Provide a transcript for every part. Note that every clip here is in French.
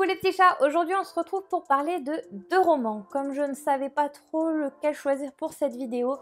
Coucou les petits chats, aujourd'hui on se retrouve pour parler de deux romans. Comme je ne savais pas trop lequel choisir pour cette vidéo,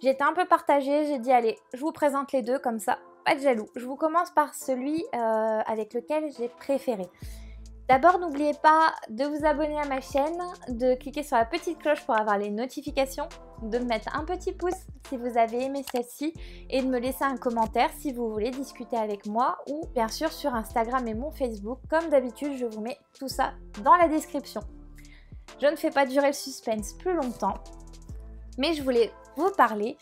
j'étais un peu partagée, j'ai dit allez, je vous présente les deux comme ça, pas de jaloux. Je vous commence par celui avec lequel j'ai préféré. D'abord, n'oubliez pas de vous abonner à ma chaîne, de cliquer sur la petite cloche pour avoir les notifications, de me mettre un petit pouce si vous avez aimé celle-ci et de me laisser un commentaire si vous voulez discuter avec moi ou bien sûr sur Instagram et mon Facebook. Comme d'habitude, je vous mets tout ça dans la description. Je ne fais pas durer le suspense plus longtemps, mais je voulais vous parler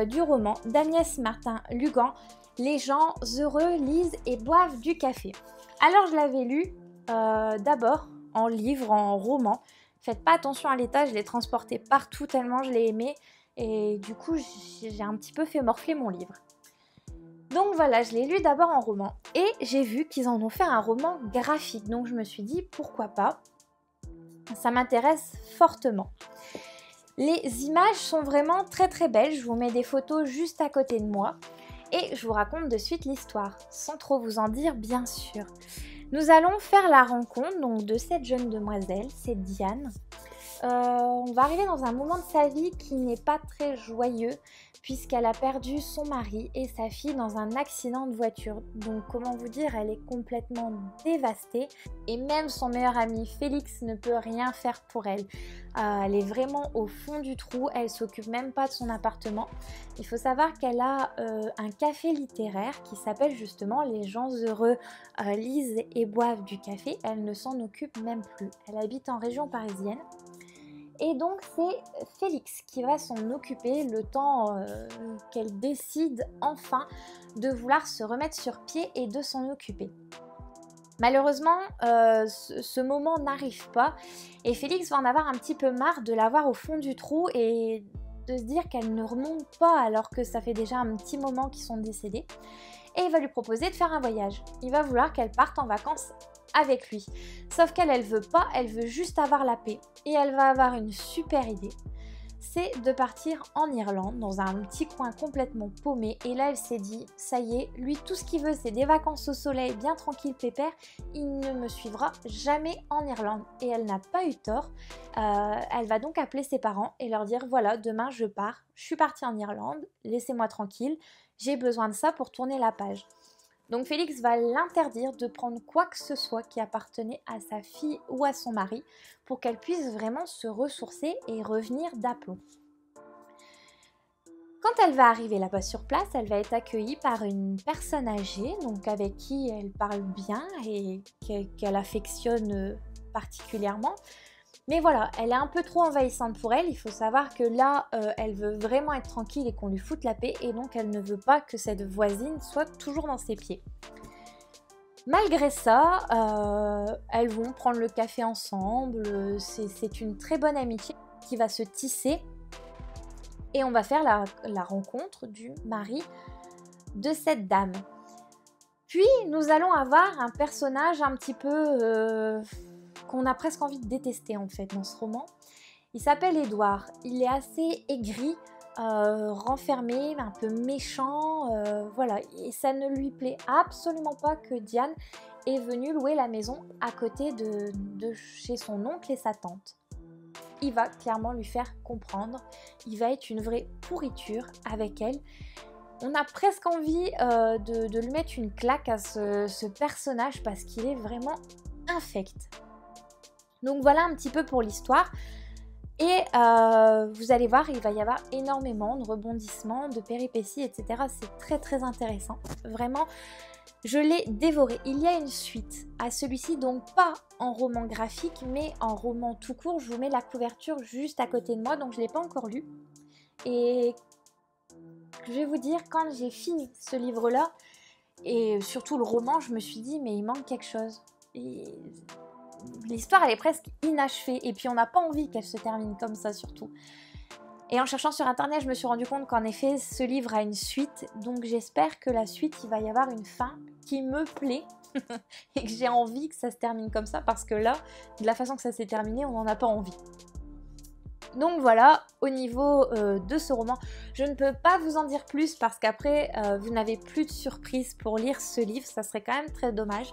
du roman d'Agnès Martin-Lugan, Les gens heureux lisent et boivent du café. Alors je l'avais lu d'abord en livre, en roman. Faites pas attention à l'état, je l'ai transporté partout tellement je l'ai aimé et du coup j'ai un petit peu fait morfler mon livre. Donc voilà, je l'ai lu d'abord en roman et j'ai vu qu'ils en ont fait un roman graphique, donc je me suis dit pourquoi pas, ça m'intéresse fortement. Les images sont vraiment très très belles, je vous mets des photos juste à côté de moi et je vous raconte de suite l'histoire, sans trop vous en dire bien sûr. Nous allons faire la rencontre donc, de cette jeune demoiselle, c'est Diane. On va arriver dans un moment de sa vie qui n'est pas très joyeux puisqu'elle a perdu son mari et sa fille dans un accident de voiture. Donc comment vous dire, elle est complètement dévastée et même son meilleur ami Félix ne peut rien faire pour elle. Elle est vraiment au fond du trou, elle s'occupe même pas de son appartement. Il faut savoir qu'elle a un café littéraire qui s'appelle justement Les gens heureux lisent et boivent du café. Elle ne s'en occupe même plus. Elle habite en région parisienne. Et donc c'est Félix qui va s'en occuper le temps qu'elle décide enfin de vouloir se remettre sur pied et de s'en occuper. Malheureusement, ce moment n'arrive pas et Félix va en avoir un petit peu marre de la voir au fond du trou et de se dire qu'elle ne remonte pas alors que ça fait déjà un petit moment qu'ils sont décédés. Et il va lui proposer de faire un voyage. Il va vouloir qu'elle parte en vacances avec lui. Sauf qu'elle, elle veut pas, elle veut juste avoir la paix. Et elle va avoir une super idée. C'est de partir en Irlande, dans un petit coin complètement paumé. Et là, elle s'est dit, ça y est, lui, tout ce qu'il veut, c'est des vacances au soleil, bien tranquille, pépère. Il ne me suivra jamais en Irlande. Et elle n'a pas eu tort. Elle va donc appeler ses parents et leur dire, voilà, demain, je pars. Je suis partie en Irlande, laissez-moi tranquille. J'ai besoin de ça pour tourner la page. Donc Félix va l'interdire de prendre quoi que ce soit qui appartenait à sa fille ou à son mari pour qu'elle puisse vraiment se ressourcer et revenir d'aplomb. Quand elle va arriver là-bas sur place, elle va être accueillie par une personne âgée, donc avec qui elle parle bien et qu'elle affectionne particulièrement. Mais voilà, elle est un peu trop envahissante pour elle. Il faut savoir que là, elle veut vraiment être tranquille et qu'on lui foute la paix. Et donc, elle ne veut pas que cette voisine soit toujours dans ses pieds. Malgré ça, elles vont prendre le café ensemble. C'est une très bonne amitié qui va se tisser. Et on va faire la rencontre du mari de cette dame. Puis, nous allons avoir un personnage un petit peu... qu'on a presque envie de détester en fait dans ce roman. Il s'appelle Édouard, il est assez aigri, renfermé, un peu méchant, voilà, et ça ne lui plaît absolument pas que Diane est venue louer la maison à côté de chez son oncle et sa tante. Il va clairement lui faire comprendre, il va être une vraie pourriture avec elle. On a presque envie de lui mettre une claque à ce personnage parce qu'il est vraiment infect. Donc voilà un petit peu pour l'histoire et vous allez voir, il va y avoir énormément de rebondissements, de péripéties, etc. C'est très très intéressant, vraiment je l'ai dévoré. Il y a une suite à celui-ci, donc pas en roman graphique mais en roman tout court. Je vous mets la couverture juste à côté de moi, donc je ne l'ai pas encore lu. Et je vais vous dire, quand j'ai fini ce livre-là et surtout le roman, je me suis dit mais il manque quelque chose. Et... l'histoire elle est presque inachevée et puis on n'a pas envie qu'elle se termine comme ça surtout. Et en cherchant sur internet je me suis rendu compte qu'en effet ce livre a une suite, donc j'espère que la suite il va y avoir une fin qui me plaît et que j'ai envie que ça se termine comme ça parce que là de la façon que ça s'est terminé on n'en a pas envie. Donc voilà, au niveau de ce roman, je ne peux pas vous en dire plus parce qu'après, vous n'avez plus de surprise pour lire ce livre, ça serait quand même très dommage.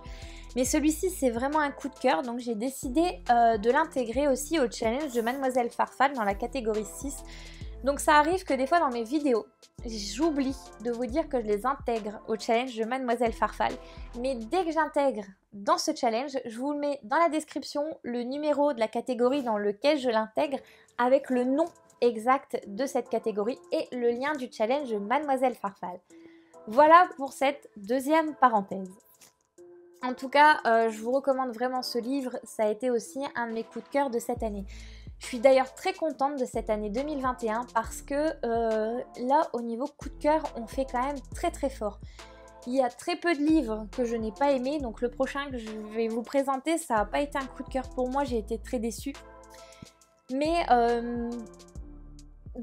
Mais celui-ci, c'est vraiment un coup de cœur, donc j'ai décidé de l'intégrer aussi au challenge de Mademoiselle Farfalle dans la catégorie 6. Donc ça arrive que des fois dans mes vidéos, j'oublie de vous dire que je les intègre au challenge de Mademoiselle Farfalle. Mais dès que j'intègre dans ce challenge, je vous mets dans la description le numéro de la catégorie dans lequel je l'intègre avec le nom exact de cette catégorie et le lien du challenge de Mademoiselle Farfalle. Voilà pour cette deuxième parenthèse. En tout cas, je vous recommande vraiment ce livre, ça a été aussi un de mes coups de cœur de cette année. Je suis d'ailleurs très contente de cette année 2021 parce que là, au niveau coup de cœur, on fait quand même très très fort. Il y a très peu de livres que je n'ai pas aimés, donc le prochain que je vais vous présenter, ça n'a pas été un coup de cœur pour moi, j'ai été très déçue. Mais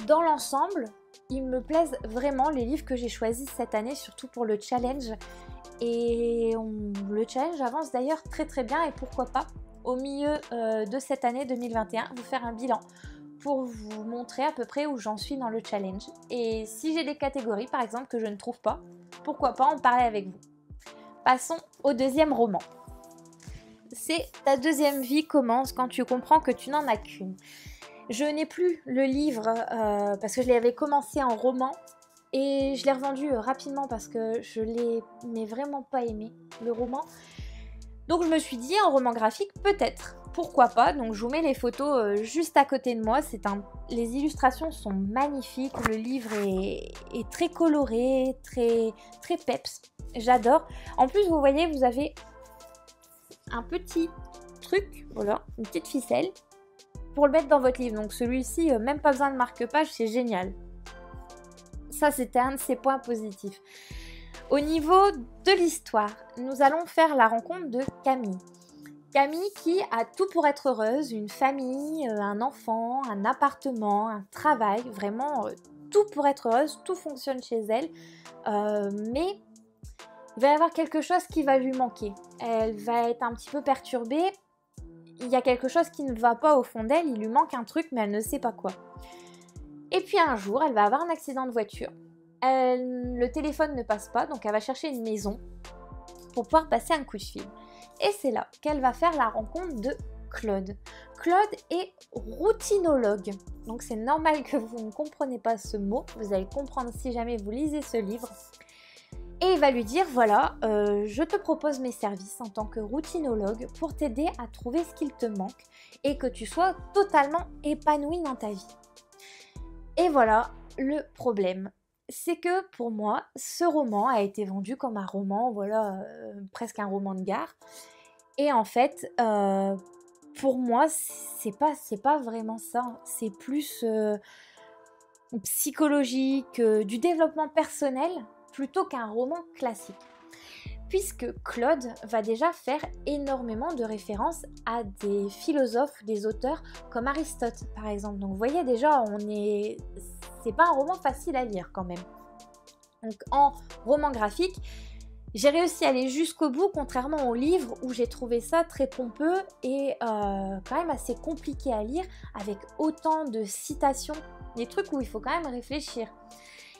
dans l'ensemble, ils me plaisent vraiment les livres que j'ai choisis cette année, surtout pour le challenge. Et le challenge avance d'ailleurs très très bien et pourquoi pas au milieu de cette année 2021 vous faire un bilan pour vous montrer à peu près où j'en suis dans le challenge. Et si j'ai des catégories par exemple que je ne trouve pas, pourquoi pas en parler avec vous. Passons au deuxième roman. C'est Ta deuxième vie commence quand tu comprends que tu n'en as qu'une. Je n'ai plus le livre parce que je l'avais commencé en roman. Et je l'ai revendu rapidement parce que je l'ai mais vraiment pas aimé, le roman. Donc je me suis dit, en roman graphique, peut-être, pourquoi pas. Donc je vous mets les photos juste à côté de moi. Les illustrations sont magnifiques, le livre est très coloré, très peps. J'adore. En plus, vous voyez, vous avez un petit truc, voilà, une petite ficelle, pour le mettre dans votre livre. Donc celui-ci, même pas besoin de marque-page, c'est génial. Ça, c'était un de ses points positifs. Au niveau de l'histoire, nous allons faire la rencontre de Camille. Camille qui a tout pour être heureuse, une famille, un enfant, un appartement, un travail, vraiment tout pour être heureuse, tout fonctionne chez elle. Mais il va y avoir quelque chose qui va lui manquer. Elle va être un petit peu perturbée. Il y a quelque chose qui ne va pas au fond d'elle, il lui manque un truc mais elle ne sait pas quoi. Et puis un jour, elle va avoir un accident de voiture. Le téléphone ne passe pas, donc elle va chercher une maison pour pouvoir passer un coup de fil. Et c'est là qu'elle va faire la rencontre de Claude. Claude est routinologue, donc c'est normal que vous ne compreniez pas ce mot. Vous allez comprendre si jamais vous lisez ce livre. Et il va lui dire, voilà, je te propose mes services en tant que routinologue pour t'aider à trouver ce qu'il te manque et que tu sois totalement épanoui dans ta vie. Et voilà le problème, c'est que pour moi, ce roman a été vendu comme un roman, voilà, presque un roman de gare. Et en fait, pour moi, c'est pas vraiment ça. C'est plus psychologique, du développement personnel, plutôt qu'un roman classique. Puisque Claude va déjà faire énormément de références à des philosophes, des auteurs comme Aristote par exemple. Donc vous voyez déjà, c'est pas un roman facile à lire quand même. Donc en roman graphique, j'ai réussi à aller jusqu'au bout, contrairement au livre où j'ai trouvé ça très pompeux et quand même assez compliqué à lire, avec autant de citations, des trucs où il faut quand même réfléchir.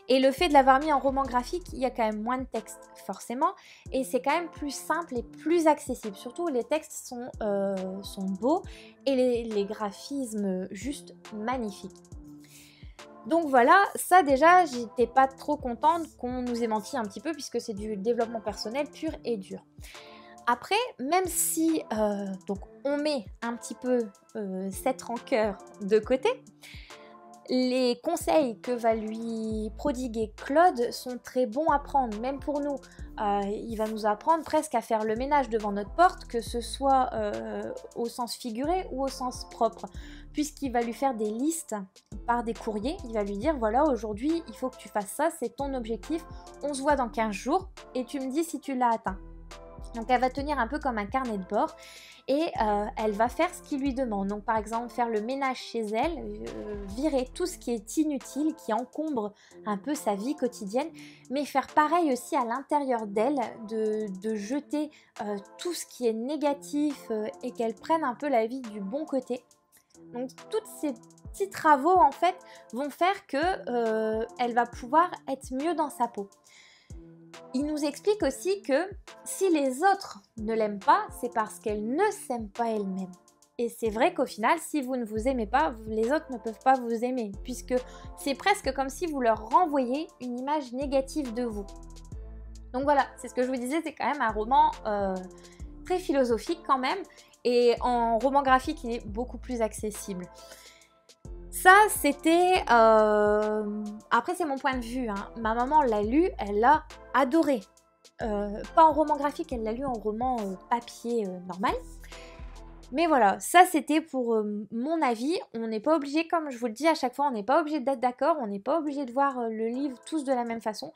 Et le fait de l'avoir mis en roman graphique, il y a quand même moins de texte, forcément, et c'est quand même plus simple et plus accessible. Surtout, les textes sont beaux et les graphismes juste magnifiques. Donc voilà, ça déjà, j'étais pas trop contente qu'on nous ait menti un petit peu, puisque c'est du développement personnel pur et dur. Après, même si donc on met un petit peu cette rancœur de côté, les conseils que va lui prodiguer Claude sont très bons à prendre, même pour nous. Il va nous apprendre presque à faire le ménage devant notre porte, que ce soit au sens figuré ou au sens propre, puisqu'il va lui faire des listes par des courriers. Il va lui dire, voilà, aujourd'hui, il faut que tu fasses ça, c'est ton objectif, on se voit dans 15 jours et tu me dis si tu l'as atteint. Donc elle va tenir un peu comme un carnet de bord et elle va faire ce qu'il lui demande. Donc par exemple faire le ménage chez elle, virer tout ce qui est inutile, qui encombre un peu sa vie quotidienne, mais faire pareil aussi à l'intérieur d'elle, de jeter tout ce qui est négatif et qu'elle prenne un peu la vie du bon côté. Donc toutes ces petits travaux en fait vont faire que elle va pouvoir être mieux dans sa peau. Il nous explique aussi que si les autres ne l'aiment pas, c'est parce qu'elle ne s'aime pas elle-même. Et c'est vrai qu'au final, si vous ne vous aimez pas, les autres ne peuvent pas vous aimer, puisque c'est presque comme si vous leur renvoyez une image négative de vous. Donc voilà, c'est ce que je vous disais, c'est quand même un roman très philosophique quand même, et en roman graphique, il est beaucoup plus accessible. Ça, c'était... Après, c'est mon point de vue, hein. Ma maman l'a lu, elle l'a adoré. Pas en roman graphique, elle l'a lu en roman papier normal. Mais voilà, ça c'était pour mon avis. On n'est pas obligé, comme je vous le dis à chaque fois, on n'est pas obligé d'être d'accord, on n'est pas obligé de voir le livre tous de la même façon.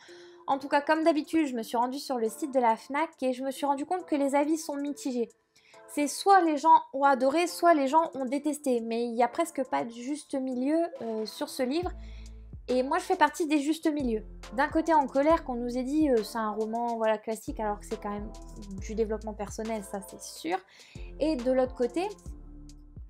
En tout cas, comme d'habitude, je me suis rendue sur le site de la FNAC et je me suis rendu compte que les avis sont mitigés. C'est soit les gens ont adoré, soit les gens ont détesté. Mais il n'y a presque pas de juste milieu sur ce livre. Et moi, je fais partie des justes milieux. D'un côté, En colère, qu'on nous ait dit c'est un roman voilà, classique, alors que c'est quand même du développement personnel, ça c'est sûr. Et de l'autre côté,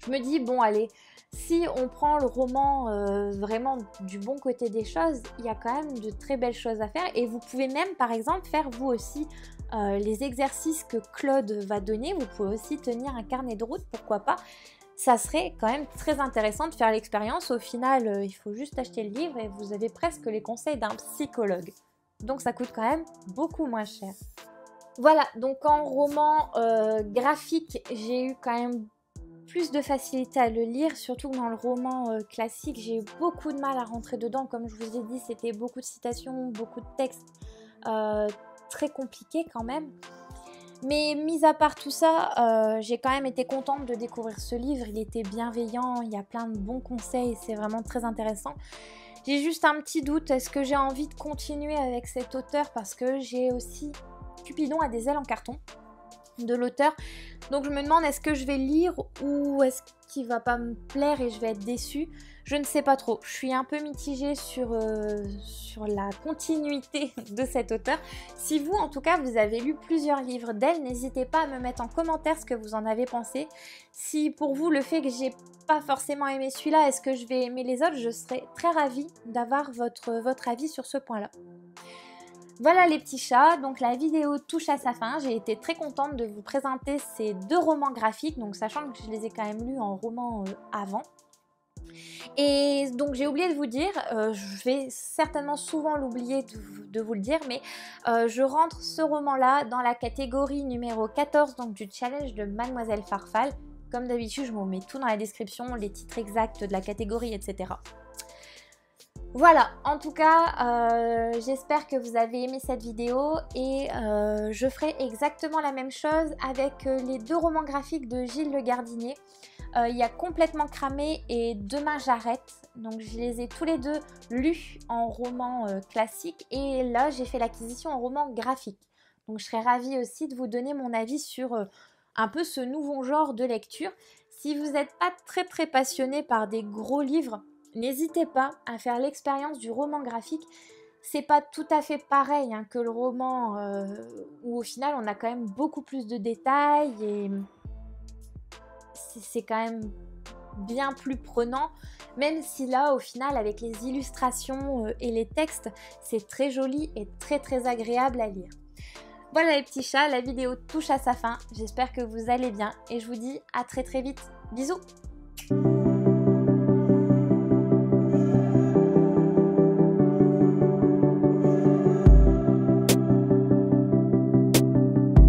je me dis, bon allez, si on prend le roman vraiment du bon côté des choses, il y a quand même de très belles choses à faire. Et vous pouvez même, par exemple, faire vous aussi les exercices que Claude va donner. Vous pouvez aussi tenir un carnet de route, pourquoi pas. Ça serait quand même très intéressant de faire l'expérience. Au final, il faut juste acheter le livre et vous avez presque les conseils d'un psychologue. Donc ça coûte quand même beaucoup moins cher. Voilà, donc en roman graphique, j'ai eu quand même plus de facilité à le lire, surtout que dans le roman classique, j'ai eu beaucoup de mal à rentrer dedans. Comme je vous ai dit, c'était beaucoup de citations, beaucoup de textes très compliqués quand même. Mais mis à part tout ça, j'ai quand même été contente de découvrir ce livre. Il était bienveillant, il y a plein de bons conseils, c'est vraiment très intéressant. J'ai juste un petit doute, est-ce que j'ai envie de continuer avec cet auteur? Parce que j'ai aussi Cupidon a des ailes en carton de l'auteur. Donc je me demande, est-ce que je vais lire ou est-ce qu'il va pas me plaire et je vais être déçue? Je ne sais pas trop. Je suis un peu mitigée sur la continuité de cet auteur. Si vous, en tout cas, vous avez lu plusieurs livres d'elle, n'hésitez pas à me mettre en commentaire ce que vous en avez pensé. Si pour vous, le fait que j'ai pas forcément aimé celui-là, est-ce que je vais aimer les autres? Je serais très ravie d'avoir votre avis sur ce point-là. Voilà les petits chats, donc la vidéo touche à sa fin. J'ai été très contente de vous présenter ces deux romans graphiques, donc sachant que je les ai quand même lus en roman avant. Et donc j'ai oublié de vous dire, je vais certainement souvent l'oublier de vous le dire, mais je rentre ce roman-là dans la catégorie numéro 14 donc du challenge de Mademoiselle Farfalle. Comme d'habitude, je vous mets tout dans la description, les titres exacts de la catégorie, etc. Voilà, en tout cas, j'espère que vous avez aimé cette vidéo et je ferai exactement la même chose avec les deux romans graphiques de Gilles Le Gardinier. Il y a Complètement cramé et Demain j'arrête. Donc je les ai tous les deux lus en roman classique et là j'ai fait l'acquisition en roman graphique. Donc je serais ravie aussi de vous donner mon avis sur un peu ce nouveau genre de lecture. Si vous n'êtes pas très passionné par des gros livres, n'hésitez pas à faire l'expérience du roman graphique. C'est pas tout à fait pareil hein, que le roman où au final on a quand même beaucoup plus de détails et c'est quand même bien plus prenant, même si là au final avec les illustrations et les textes c'est très joli et très agréable à lire. Voilà les petits chats, la vidéo touche à sa fin, j'espère que vous allez bien et je vous dis à très vite, bisous.